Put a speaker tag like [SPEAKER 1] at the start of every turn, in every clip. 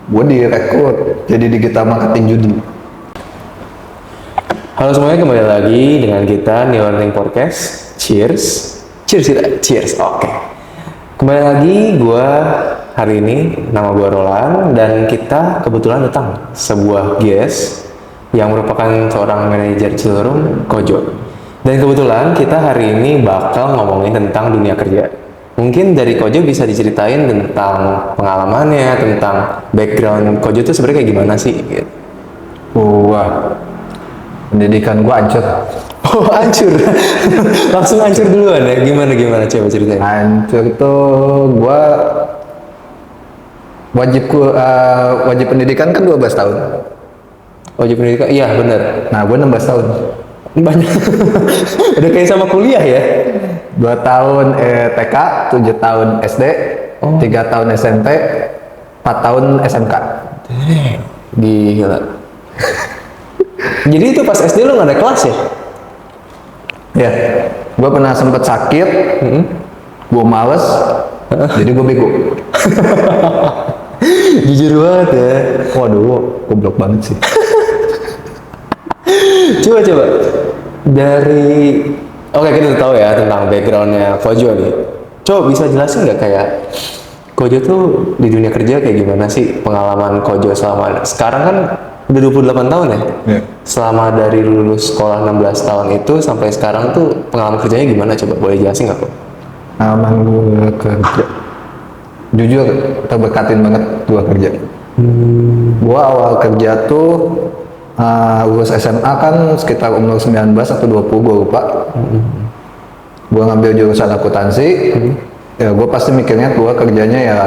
[SPEAKER 1] Gue direkrut jadi digital marketing judi.
[SPEAKER 2] Halo semuanya, kembali lagi dengan kita New Learning Podcast. Cheers. Cheers kita. Cheers. Oke. Kembali lagi gue hari ini, nama gue Roland, dan kita kebetulan datang sebuah guest yang merupakan seorang manajer Cilerum Kojo. Dan kebetulan kita hari ini bakal ngomongin tentang dunia kerja. Mungkin dari Kojo bisa diceritain tentang pengalamannya, tentang background Kojo itu sebenarnya kayak gimana sih? Gitu.
[SPEAKER 1] Wah, pendidikan gue hancur.
[SPEAKER 2] Oh, hancur. Langsung hancur duluan ya. Gimana coba ceritain.
[SPEAKER 1] Hancur tuh gue wajib pendidikan kan 12 tahun.
[SPEAKER 2] Wajib pendidikan. Iya, benar.
[SPEAKER 1] Nah, gue 16 tahun.
[SPEAKER 2] Banyak. Udah kayak sama kuliah ya.
[SPEAKER 1] 2 tahun TK, 7 tahun SD, 3 tahun SMP, 4 tahun SMK.
[SPEAKER 2] Gila. Jadi itu pas SD lo nggak ada kelas ya?
[SPEAKER 1] Ya, gue pernah sempet sakit, gue males, jadi gue bego.
[SPEAKER 2] Jujur banget ya.
[SPEAKER 1] Waduh, goblok banget sih.
[SPEAKER 2] Coba. Dari oke, kita udah tahu ya tentang backgroundnya Kojo nih. Coba bisa jelasin nggak kayak Kojo tuh di dunia kerja kayak gimana sih pengalaman Kojo selama sekarang kan udah 28 tahun ya?
[SPEAKER 1] Ya.
[SPEAKER 2] Selama dari lulus sekolah 16 tahun itu sampai sekarang tuh pengalaman kerjanya gimana? Coba boleh jelasin nggak kok?
[SPEAKER 1] Pengalaman gue kerja, jujur terberkatin banget gue kerja. Gue awal kerja tuh lulus SMA kan sekitar umur 19 atau 20, gue lupa. Gue ngambil jurusan akuntansi. Ya gue pasti mikirnya gue kerjanya ya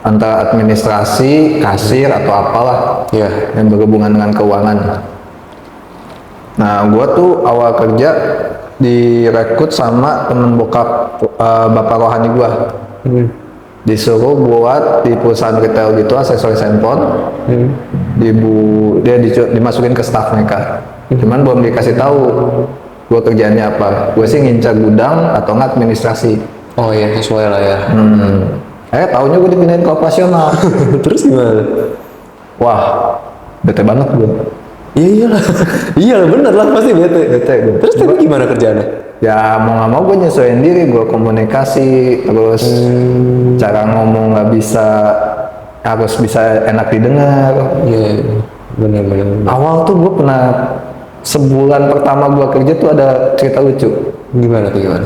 [SPEAKER 1] antara administrasi, kasir atau apalah
[SPEAKER 2] Iya.
[SPEAKER 1] yang berhubungan dengan keuangan. Nah, gue tuh awal kerja direkrut sama temen bokap bapak rohani gue. Disuruh buat di perusahaan retail gitu, aksesoris handphone. Dia dimasukin ke staff mereka. Cuman belum dikasih tahu gue kerjaannya apa. Gue sih ngincar gudang atau nggak administrasi.
[SPEAKER 2] Oh iya, sesuai lah ya.
[SPEAKER 1] Taunya gue dipindahin ke operasional.
[SPEAKER 2] Terus gimana?
[SPEAKER 1] Wah, bete banget gue.
[SPEAKER 2] Iya iyalah. Iyalah bener lah, pasti bete.
[SPEAKER 1] Bete gue.
[SPEAKER 2] Terus tapi gimana kerjaannya?
[SPEAKER 1] Ya mau nggak mau gue nyesuaiin diri, gue komunikasi, terus cara ngomong harus bisa enak didengar.
[SPEAKER 2] Iya, bener.
[SPEAKER 1] Awal tuh gue pernah sebulan pertama gue kerja tuh ada cerita lucu.
[SPEAKER 2] Gimana coba?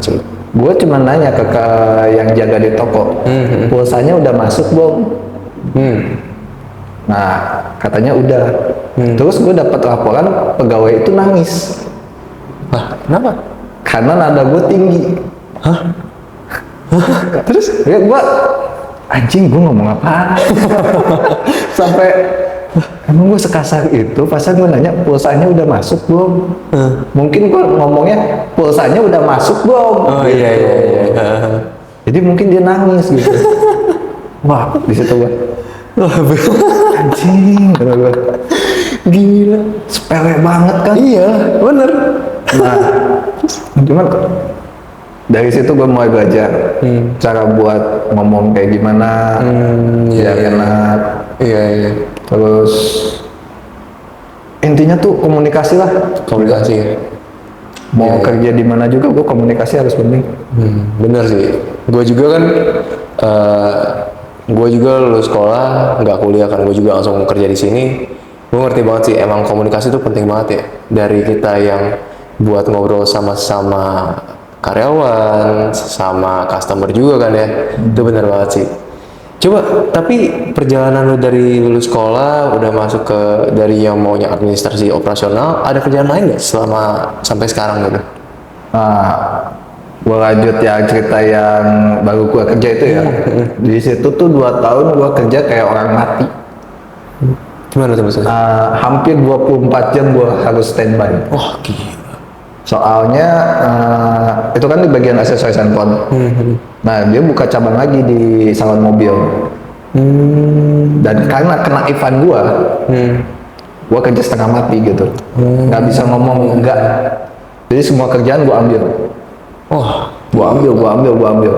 [SPEAKER 1] Gue cuma nanya ke yang jaga di toko, pulsanya udah masuk belum? Nah, katanya udah. Terus gue dapat laporan pegawai itu nangis.
[SPEAKER 2] Wah, kenapa?
[SPEAKER 1] Karena nada gue tinggi. Terus ya gue anjing, gue ngomong apa? Sampai emang gue sekasar itu. Pasal gue nanya pulsanya udah masuk belum? Mungkin gue ngomongnya pulsanya udah masuk belum?
[SPEAKER 2] Oh
[SPEAKER 1] gitu.
[SPEAKER 2] iya.
[SPEAKER 1] Jadi mungkin dia nangis gitu. Wah, di situ gue anjing, kata gue.
[SPEAKER 2] Gila.
[SPEAKER 1] Sepele banget kan?
[SPEAKER 2] Iya, bener.
[SPEAKER 1] Nah, cuman dari situ gue mulai belajar cara buat ngomong kayak gimana, biar enak.
[SPEAKER 2] Iya.
[SPEAKER 1] Terus intinya tuh komunikasi lah.
[SPEAKER 2] Komunikasi ya.
[SPEAKER 1] Mau kerja di mana juga, gue komunikasi harus penting.
[SPEAKER 2] Bener sih. Gue juga kan, gue juga lulus sekolah, nggak kuliah kan, gue juga langsung kerja di sini. Gue ngerti banget sih, emang komunikasi itu penting banget ya. Dari kita yang buat ngobrol sama karyawan, sama customer juga kan ya. Itu bener banget sih. Coba, tapi perjalanan lu dari lulus sekolah, udah masuk ke dari yang maunya administrasi operasional, ada kerjaan lain nggak selama sampai sekarang gitu?
[SPEAKER 1] Nah, gue lanjut ya cerita yang baru gue kerja itu ya. Di situ tuh 2 tahun gue kerja kayak orang mati.
[SPEAKER 2] Gimana tuh maksudnya?
[SPEAKER 1] Hampir 24 jam gue harus standby.
[SPEAKER 2] Wah, gila.
[SPEAKER 1] Soalnya itu kan di bagian aksesoris handphone. Nah, dia buka cabang lagi di salon mobil. Dan karena kena event gua kerja setengah mati gitu. Nggak bisa ngomong enggak. Jadi semua kerjaan gua ambil.
[SPEAKER 2] Wah,
[SPEAKER 1] Gua ambil.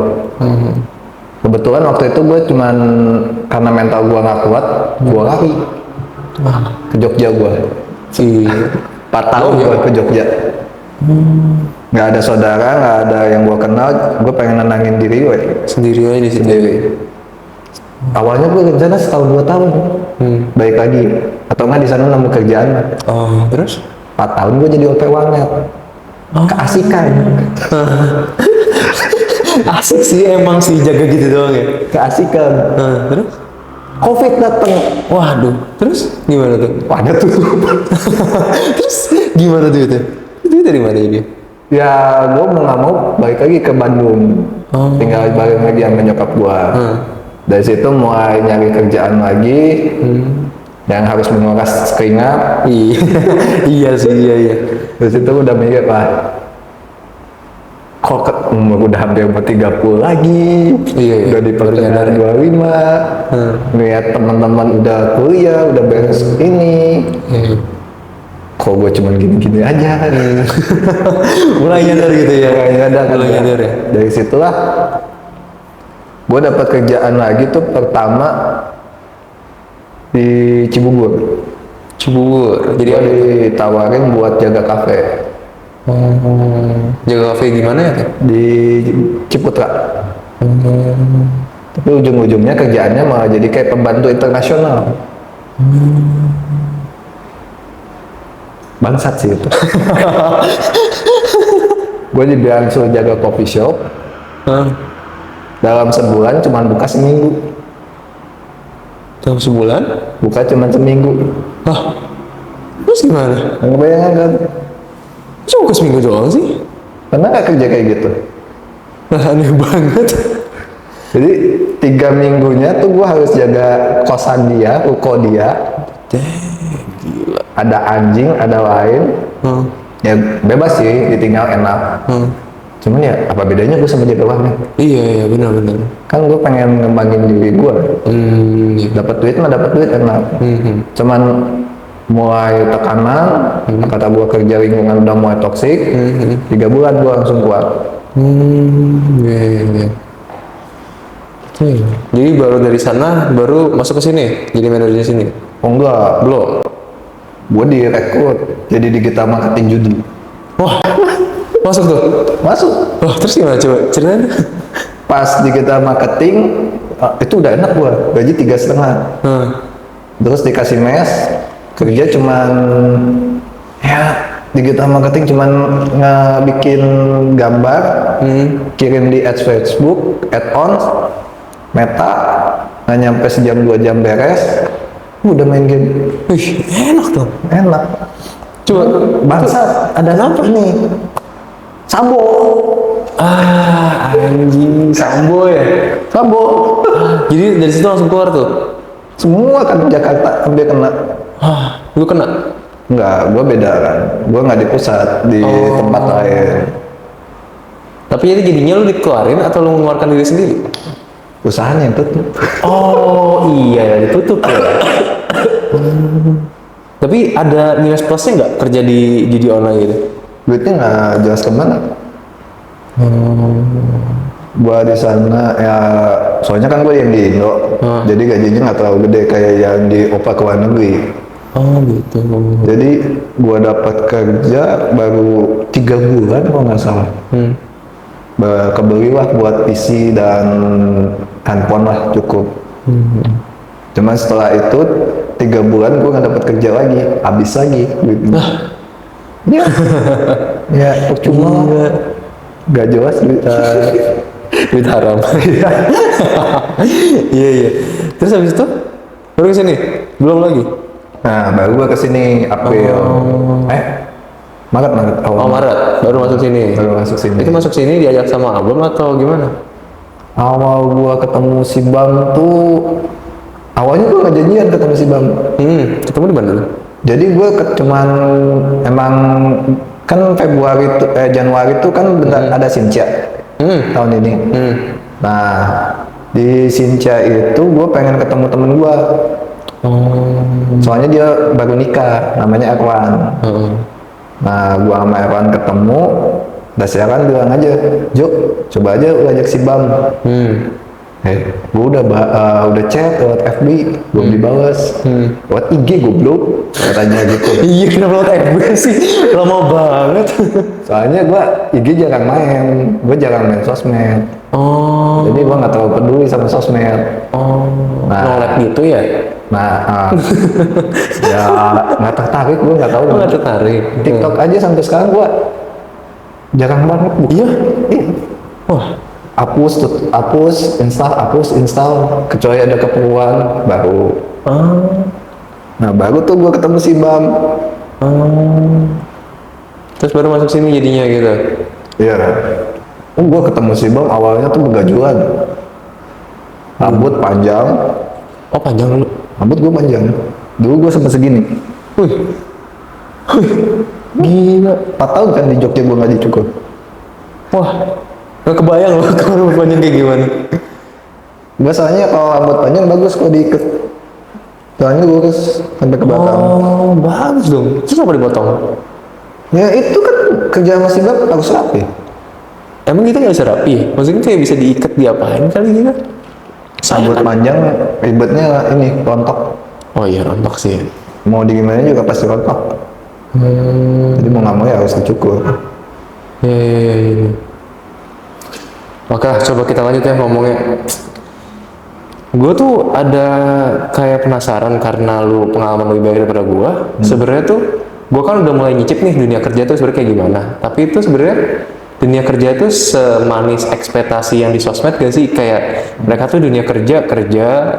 [SPEAKER 1] Kebetulan waktu itu gue cuman karena mental gue nggak kuat, gue lari ke Jogja gue.
[SPEAKER 2] Si
[SPEAKER 1] 4 tahun gue ke Jogja. Nggak ada saudara, nggak ada yang gue kenal. Gue pengen nenangin diri gue
[SPEAKER 2] sendiri aja di situ.
[SPEAKER 1] sendiri. Awalnya gue rencana setahun 2 tahun, balik lagi. Atau nggak di sana nemu kerjaan.
[SPEAKER 2] Oh, terus?
[SPEAKER 1] 4 tahun gue jadi OP warnet. Keasikan.
[SPEAKER 2] Asik sih emang sih jaga gitu doang ya.
[SPEAKER 1] Keasikan.
[SPEAKER 2] Terus?
[SPEAKER 1] Covid dateng.
[SPEAKER 2] Waduh, terus gimana tuh?
[SPEAKER 1] Wadah tutup.
[SPEAKER 2] Terus gimana tuh itu? Itu dari mana dia?
[SPEAKER 1] Ya gue mau nggak mau balik lagi ke Bandung. Tinggal bareng lagi sama nyokap gue. Dari situ mulai nyari kerjaan lagi. Yang harus menguras keringat.
[SPEAKER 2] Iya, iya sih, iya.
[SPEAKER 1] Dari situ udah mikir, wah, kok umur udah hampir mau 30 lagi.
[SPEAKER 2] Iya.
[SPEAKER 1] Udah di pertengahan 25. Lihat teman-teman udah kuliah, udah beres ini. Kok gue cuman gini-gini aja.
[SPEAKER 2] Mulai nyadar gitu ya.
[SPEAKER 1] Mulai nyadar ya. Dari situlah gue dapat kerjaan lagi tuh pertama di Cibubur.
[SPEAKER 2] Jadi
[SPEAKER 1] Gue ditawarin buat jaga kafe
[SPEAKER 2] jaga kafe gimana ya?
[SPEAKER 1] di Ciputra. Tapi ujung-ujungnya kerjaannya malah jadi kayak pembantu internasional. Bangsat sih itu. Gue dibilang suruh jaga coffee shop. Dalam sebulan cuman buka seminggu.
[SPEAKER 2] Dalam sebulan?
[SPEAKER 1] Buka cuman seminggu.
[SPEAKER 2] Hah? Terus gimana?
[SPEAKER 1] Nggak bayangin kan?
[SPEAKER 2] Cuma ke seminggu doang sih?
[SPEAKER 1] Pernah nggak kerja kayak gitu?
[SPEAKER 2] Aneh banget.
[SPEAKER 1] Jadi 3 minggunya tuh gue harus jaga kosan dia, ruko dia.
[SPEAKER 2] Gila.
[SPEAKER 1] Ada anjing, ada lain. Ya bebas sih, ditinggal enak. Cuman ya apa bedanya gue sama jaga warnet?
[SPEAKER 2] Iya, benar.
[SPEAKER 1] Kan gue pengen ngembangin diri gue. Dapat duit mah dapat duit enak. Cuman mulai tekanan, kata gue kerja lingkungan udah mulai toksik. 3 bulan gue langsung keluar.
[SPEAKER 2] Iya. Jadi baru dari sana baru masuk ke sini, jadi manajer di sini.
[SPEAKER 1] Oh enggak,
[SPEAKER 2] Belum.
[SPEAKER 1] gue direkrut jadi digital marketing judi.
[SPEAKER 2] Wah, masuk tuh.
[SPEAKER 1] Masuk.
[SPEAKER 2] Wah, terus gimana coba ceritain?
[SPEAKER 1] Pas digital marketing itu udah enak gue, gaji 3,5. Terus dikasih mes, kerja cuman ya digital marketing cuman ngebikin gambar, kirim di ads Facebook, add-ons, meta, nggak nyampe sejam 2 jam beres, udah main game.
[SPEAKER 2] Wih, enak tuh.
[SPEAKER 1] Enak.
[SPEAKER 2] Coba
[SPEAKER 1] Bangsa, ada apa nih? Sambo.
[SPEAKER 2] Anjing, Sambo ya.
[SPEAKER 1] Sambo.
[SPEAKER 2] Jadi dari situ langsung keluar tuh.
[SPEAKER 1] Semua kan Jakarta hampir kena.
[SPEAKER 2] Lu kena.
[SPEAKER 1] Enggak, gue beda kan. Gue nggak di pusat, di tempat lain.
[SPEAKER 2] Tapi jadi jadinya lu dikeluarin atau lu mengeluarkan diri sendiri?
[SPEAKER 1] Usahanya yang tutup.
[SPEAKER 2] Oh iya, ditutup ya. Tapi ada minus plusnya nggak kerja di judi online gitu?
[SPEAKER 1] Duitnya nggak jelas kemana. Gua di sana ya, soalnya kan gue yang di Indo, jadi gajinya nggak terlalu gede kayak yang di opa ke luar negeri.
[SPEAKER 2] Oh gitu.
[SPEAKER 1] Jadi gua dapat kerja baru 3 bulan kalau nggak salah. Kebelilah buat PC dan handphone lah cukup. Cuman setelah itu 3 bulan gue nggak dapat kerja lagi, habis lagi duitnya. Ya, ya percuma, nggak jelas duit.
[SPEAKER 2] Duit haram. Iya. Terus habis itu baru ke sini? Belum lagi?
[SPEAKER 1] Nah, baru gue kesini April. Maret.
[SPEAKER 2] Maret baru masuk sini.
[SPEAKER 1] Baru masuk sini.
[SPEAKER 2] Itu masuk sini diajak sama abang atau gimana?
[SPEAKER 1] Awal gue ketemu si Bang tuh, awalnya gue nggak janjian ketemu si Bang.
[SPEAKER 2] Ketemu di mana?
[SPEAKER 1] Jadi gue cuman emang kan Januari tuh kan benar ada Sincia tahun ini. Nah di Sincia itu gue pengen ketemu temen gue. Soalnya dia baru nikah, namanya Erwan. Nah gua sama Erwan ketemu, udah siaran bilang aja, Jo, coba aja lu ajak si Bam. Gue udah chat lewat FB, belum dibales. Lewat IG goblok, katanya gitu.
[SPEAKER 2] Iya, kenapa lo FB sih? Lama banget.
[SPEAKER 1] Soalnya gue IG jarang main, gue jarang main sosmed.
[SPEAKER 2] Oh,
[SPEAKER 1] Jadi gue nggak terlalu peduli sama sosmed. Nah.
[SPEAKER 2] nolak gitu ya?
[SPEAKER 1] Nah, ya nggak tertarik, gue nggak tahu.
[SPEAKER 2] Lo nggak tertarik?
[SPEAKER 1] TikTok aja sampai sekarang gue jarang banget buka.
[SPEAKER 2] Iya?
[SPEAKER 1] Iya.
[SPEAKER 2] Wah,
[SPEAKER 1] hapus install kecuali ada keperluan baru. Nah baru tuh gue ketemu si Bam.
[SPEAKER 2] terus baru masuk sini jadinya gitu?
[SPEAKER 1] Iya. Gue ketemu si Bam awalnya tuh begajulan. Rambut panjang.
[SPEAKER 2] Oh, panjang lu?
[SPEAKER 1] Rambut gue panjang. Dulu gue sempet segini.
[SPEAKER 2] Wih, gila.
[SPEAKER 1] 4 tahun kan di Jogja gue nggak dicukur.
[SPEAKER 2] Wah, gak kebayang loh kalau rambut panjang kayak gimana.
[SPEAKER 1] Biasanya kalau rambut panjang bagus kalau diikat. Soalnya lurus sampai ke belakang.
[SPEAKER 2] Oh, bagus dong. Terus apa dipotong?
[SPEAKER 1] Ya itu kan kerja masih Bam harus rapi.
[SPEAKER 2] Emang gitu nggak bisa rapi ya? Maksudnya kayak bisa diikat diapain kali gitu?
[SPEAKER 1] Rambut panjang ribetnya ini rontok.
[SPEAKER 2] Oh iya, rontok sih.
[SPEAKER 1] Mau di gimana juga pasti rontok. Jadi mau nggak mau ya harus dicukur.
[SPEAKER 2] Iya. Oke, coba kita lanjut ya ngomongnya. Gue tuh ada kayak penasaran karena lu pengalaman lebih baik daripada gue. Sebenarnya tuh gue kan udah mulai nyicip nih dunia kerja tuh sebenarnya kayak gimana. Tapi itu sebenarnya dunia kerja itu semanis ekspektasi yang di sosmed gak sih? Kayak mereka tuh dunia kerja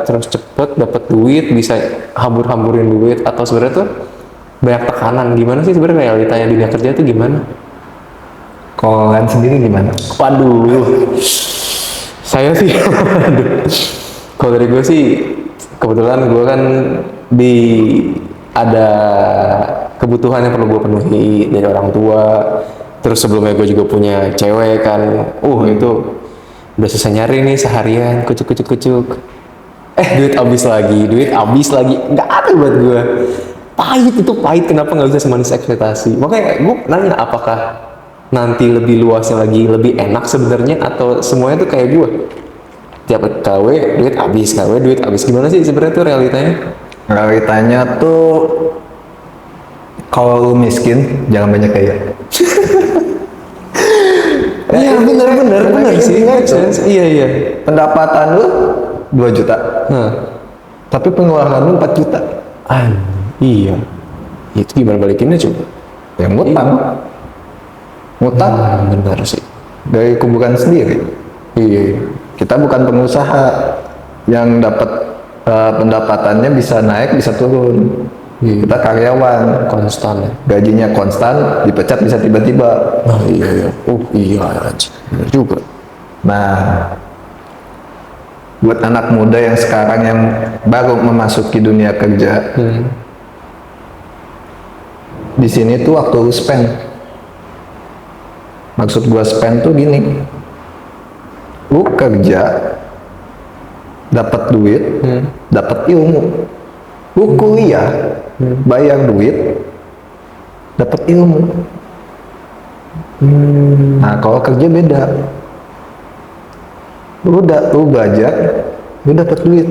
[SPEAKER 2] terus cepet dapat duit, bisa hambur-hamburin duit, atau sebenarnya tuh banyak tekanan. Gimana sih sebenarnya realitanya dunia kerja tuh gimana?
[SPEAKER 1] Kalau kalian sendiri gimana?
[SPEAKER 2] Waduh, saya sih, waduh. Kalau dari gue sih, kebetulan gue kan ada kebutuhan yang perlu gue penuhi dari orang tua. Terus sebelumnya gue juga punya cewek kan, itu udah susah nyari nih seharian, kucuk. Duit habis lagi, nggak ada buat gue. Pahit, kenapa nggak bisa semanis ekspektasi? Makanya gue nanya apakah nanti lebih luasnya lagi lebih enak sebenarnya atau semuanya tuh kayak gue tiap KW duit habis gimana sih sebenarnya tuh
[SPEAKER 1] Realitanya tuh kalau lu miskin jangan banyak kaya.
[SPEAKER 2] Iya benar sih, make sense. Iya.
[SPEAKER 1] Pendapatan lu 2 juta, tapi pengeluaran lu 4 juta.
[SPEAKER 2] Iya. Itu gimana balikinnya coba?
[SPEAKER 1] Ya ngutang
[SPEAKER 2] Benar sih.
[SPEAKER 1] dari kuburan sendiri.
[SPEAKER 2] Iya.
[SPEAKER 1] Kita bukan pengusaha yang dapat pendapatannya bisa naik bisa turun. Kita karyawan,
[SPEAKER 2] Konstan ya.
[SPEAKER 1] gajinya konstan, dipecat bisa tiba-tiba.
[SPEAKER 2] Iya. Iya anjing. Benar juga.
[SPEAKER 1] Nah, buat anak muda yang sekarang yang baru memasuki dunia kerja, di sini tuh waktu lu spend. Maksud gua spend tuh gini, lu kerja, dapat duit, dapat ilmu. Lu kuliah, bayar duit, dapat ilmu. Nah kalau kerja beda. Lu belajar, lu dapat duit.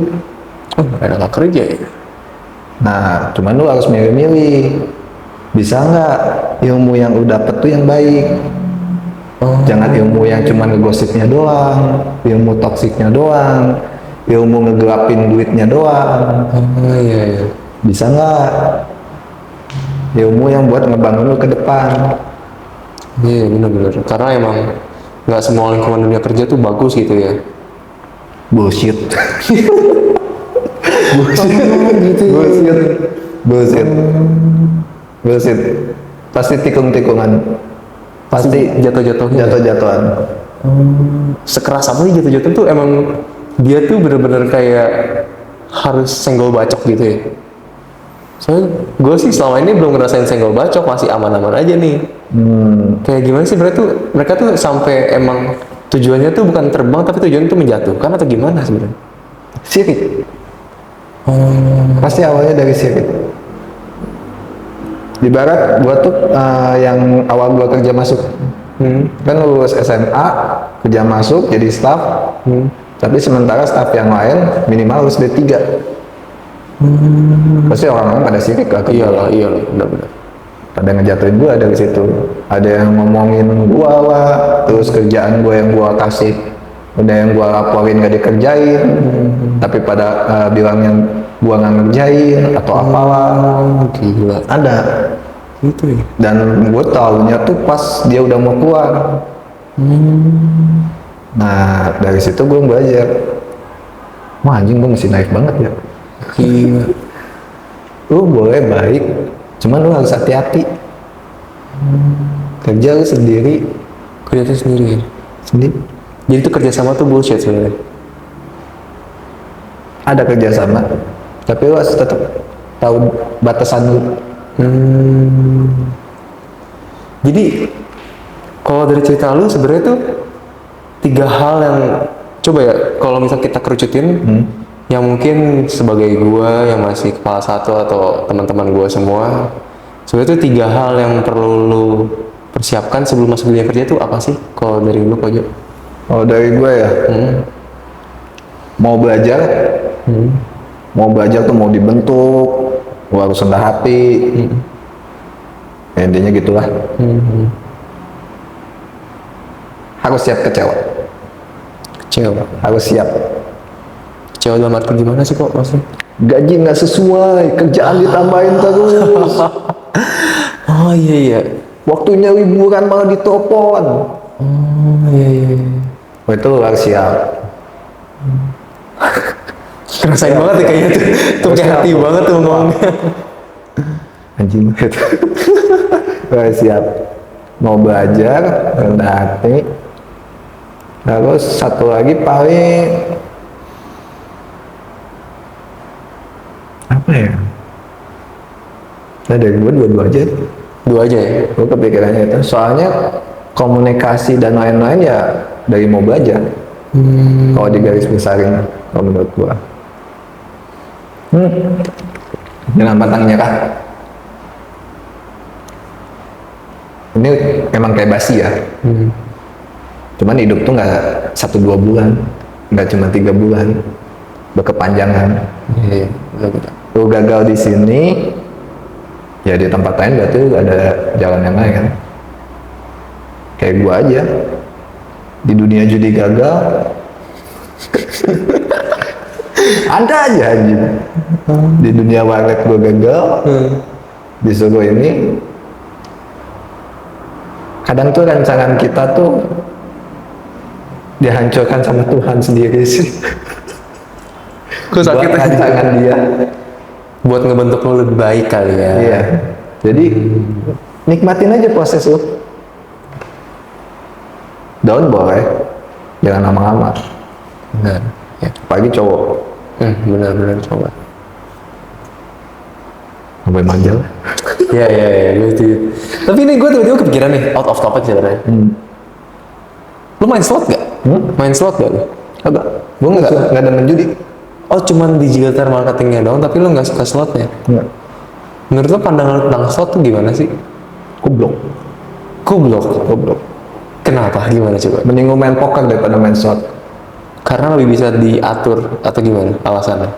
[SPEAKER 2] Enak kerja ya.
[SPEAKER 1] Nah cuman lu harus milih-milih. Bisa nggak ilmu yang lu dapat tuh yang baik? Jangan ilmu yang cuma ngegosipnya doang, ilmu toksiknya doang, ilmu ngegelapin duitnya doang.
[SPEAKER 2] Iya.
[SPEAKER 1] Bisa nggak ilmu yang buat ngebangun lu ke depan?
[SPEAKER 2] Iya benar. Karena emang nggak semua lingkungan dunia kerja tuh bagus gitu ya.
[SPEAKER 1] Bullshit.
[SPEAKER 2] Gitu ya.
[SPEAKER 1] Bullshit. Pasti tikung-tikungan. Pasti jatuh-jatuhan.
[SPEAKER 2] Sekeras apa sih jatuh-jatuh tuh emang dia tuh bener-bener kayak harus senggol bacok gitu ya. Soalnya gue sih selama ini belum ngerasain senggol bacok, masih aman-aman aja nih. Kayak gimana sih mereka tuh sampai emang tujuannya tuh bukan terbang tapi tujuannya tuh menjatuhkan atau gimana sebenarnya?
[SPEAKER 1] Sirik. Pasti awalnya dari sirik. Di barat gua tuh yang awal gua kerja masuk, kan lulus SMA, kerja masuk jadi staff, Tapi sementara staff yang lain minimal harus D3. Pasti orang-orang pada sirik lah ke gua.
[SPEAKER 2] Iyalah, benar-benar.
[SPEAKER 1] Pada ngejatuhin gua dari situ. Ada yang ngomongin gua lah, terus kerjaan gua yang gua kasih udah yang gua laporin gak dikerjain, tapi pada bilang yang gua nggak ngerjain atau apalah.
[SPEAKER 2] Gila.
[SPEAKER 1] Ada.
[SPEAKER 2] Gitu ya.
[SPEAKER 1] Dan gue taunya tuh pas dia udah mau keluar. Nah dari situ gue belajar. Wah anjing, gue mesti naik banget ya.
[SPEAKER 2] Gila.
[SPEAKER 1] Lu boleh baik, cuman lu harus hati-hati. Kerja lu sendiri.
[SPEAKER 2] Kerja tuh sendiri ya?
[SPEAKER 1] Sendiri.
[SPEAKER 2] Jadi tuh kerjasama tuh bullshit sebenarnya.
[SPEAKER 1] Ada kerjasama, tapi lu harus tetap tahu batasan lu.
[SPEAKER 2] Jadi kalau dari cerita lu sebenarnya tuh 3 hal yang coba ya kalau misal kita kerucutin, yang mungkin sebagai gua yang masih kepala satu atau teman-teman gua semua, sebenarnya tuh 3 hal yang perlu lu persiapkan sebelum masuk dunia kerja tuh apa sih? Kalau dari lu Kojo?
[SPEAKER 1] Kalau dari gue ya, mau belajar, tuh mau dibentuk, gua harus rendah hati. Ya, intinya gitulah. Harus siap kecewa. Harus siap.
[SPEAKER 2] Kecewa dalam arti gimana sih kok maksudnya?
[SPEAKER 1] Gaji nggak sesuai, kerjaan ditambahin terus.
[SPEAKER 2] Oh iya.
[SPEAKER 1] Waktunya liburan malah ditopon.
[SPEAKER 2] Oh iya.
[SPEAKER 1] Oh, itu lu harus siap.
[SPEAKER 2] Rasain banget ya kayaknya tuh kayak hati banget tuh ngomongnya.
[SPEAKER 1] Anjing banget. Harus siap. Mau belajar, rendah hati. Terus satu lagi paling apa ya? Nah dari gue dua aja.
[SPEAKER 2] 2 aja ya?
[SPEAKER 1] Gue kepikirannya itu. Soalnya komunikasi dan lain-lain ya dari mau belajar. Kalau di garis besarin, kalau menurut gue. Jangan pantang nyerah. Ini emang kayak basi ya. Cuman hidup tuh nggak 1-2 bulan, nggak cuma 3 bulan, berkepanjangan.
[SPEAKER 2] Iya, betul.
[SPEAKER 1] Lu gagal di sini, ya di tempat lain berarti lu ada jalan yang lain kan. Kayak gua aja, di dunia judi gagal, ada aja anjing. Di dunia warnet gua gagal, disuruh ini. Kadang tuh rancangan kita tuh dihancurkan sama Tuhan sendiri sih.
[SPEAKER 2] Kok sakit
[SPEAKER 1] Buat rancangan dia.
[SPEAKER 2] Buat ngebentuk lo lebih baik kali ya.
[SPEAKER 1] Iya. Jadi nikmatin aja proses lu. Down boleh, jangan lama-lama.
[SPEAKER 2] Benar. Ya.
[SPEAKER 1] Apalagi cowok.
[SPEAKER 2] Benar coba.
[SPEAKER 1] Sampai manja lah.
[SPEAKER 2] Ya, gue setuju. Tapi ini gue tiba-tiba kepikiran nih, out of topic sebenarnya. Lu main slot gak? Main slot gak lu?
[SPEAKER 1] Agak. Gue nggak demen judi.
[SPEAKER 2] Oh, cuman digital marketingnya doang, tapi lu nggak suka slotnya?
[SPEAKER 1] Nggak.
[SPEAKER 2] Menurut lu pandangan lu tentang slot tuh gimana sih?
[SPEAKER 1] Goblok.
[SPEAKER 2] Goblok. Kenapa? Gimana coba?
[SPEAKER 1] Mending gue main poker daripada main slot.
[SPEAKER 2] Karena lebih bisa diatur atau gimana alasannya?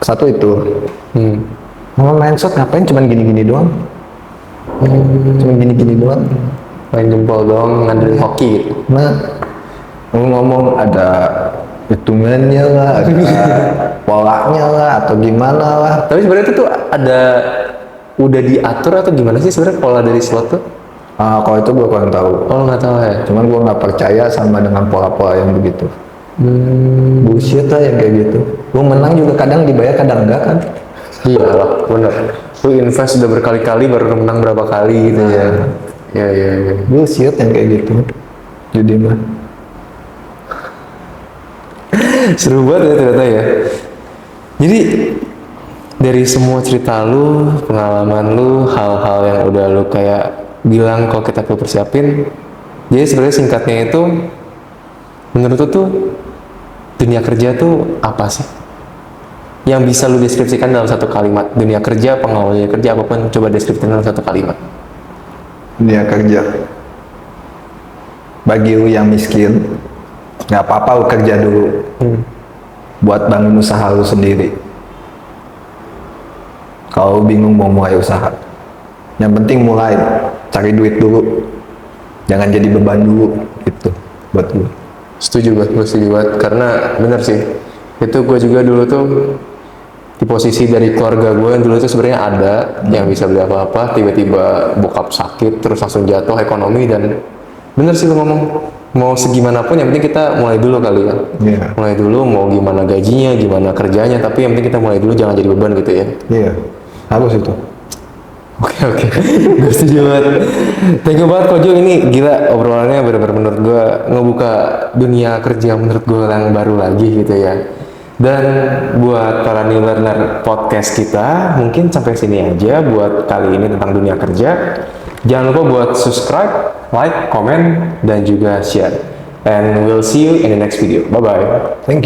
[SPEAKER 1] Satu itu. Mau main slot ngapain cuman gini-gini doang? Cuman gini-gini doang.
[SPEAKER 2] Main jempol doang, ngandelin hoki gitu.
[SPEAKER 1] Nah, ngomong ada hitungannya lah, ada polanya lah, atau gimana lah.
[SPEAKER 2] Tapi sebenarnya itu tuh ada udah diatur atau gimana sih sebenarnya pola dari slot tuh?
[SPEAKER 1] Kalau itu gue kurang tahu.
[SPEAKER 2] Oh, nggak tahu ya.
[SPEAKER 1] Cuman gue nggak percaya sama dengan pola-pola yang begitu. Bullshit lah yang kayak gitu. Lu menang juga kadang dibayar, kadang enggak kan.
[SPEAKER 2] Iya lah, bener. Lu invest udah berkali-kali baru menang berapa kali gitu ya. Iya.
[SPEAKER 1] Bullshit yang kayak gitu. Judi mah.
[SPEAKER 2] Seru banget ya ternyata ya. Jadi dari semua cerita lu, pengalaman lu, hal-hal yang udah lu kayak bilang kalau kita perlu persiapin. Jadi sebenarnya singkatnya itu, menurut lu tuh dunia kerja tuh apa sih? Yang bisa lu deskripsikan dalam satu kalimat. Dunia kerja, pengalaman dunia kerja, apapun, coba deskripsikan dalam satu kalimat.
[SPEAKER 1] Dunia kerja. Bagi lu yang miskin, nggak apa-apa lu kerja dulu buat bangun usaha lu sendiri. Kalau lu bingung mau mulai usaha, yang penting mulai, cari duit dulu, jangan jadi beban dulu, gitu buat gue.
[SPEAKER 2] Setuju banget, gue setuju banget. Karena bener sih, itu gue juga dulu tuh di posisi dari keluarga gue yang dulu tuh sebenarnya ada yang bisa beli apa-apa, tiba-tiba bokap sakit, terus langsung jatuh ekonomi. Dan bener sih lo ngomong, mau segimanapun yang penting kita mulai dulu kali ya.
[SPEAKER 1] Iya.
[SPEAKER 2] Mulai dulu, mau gimana gajinya, gimana kerjanya, tapi yang penting kita mulai dulu, jangan jadi beban gitu ya.
[SPEAKER 1] Iya, harus itu.
[SPEAKER 2] Oke, gue setuju banget. Thank you banget Kojo, ini gila obrolannya bener-bener menurut gue ngebuka dunia kerja menurut gue yang baru lagi gitu ya. Dan buat para new learner podcast kita, mungkin sampai sini aja buat kali ini tentang dunia kerja. Jangan lupa buat subscribe, like, comment, dan juga share. And we'll see you in the next video. Bye-bye.
[SPEAKER 1] Thank you.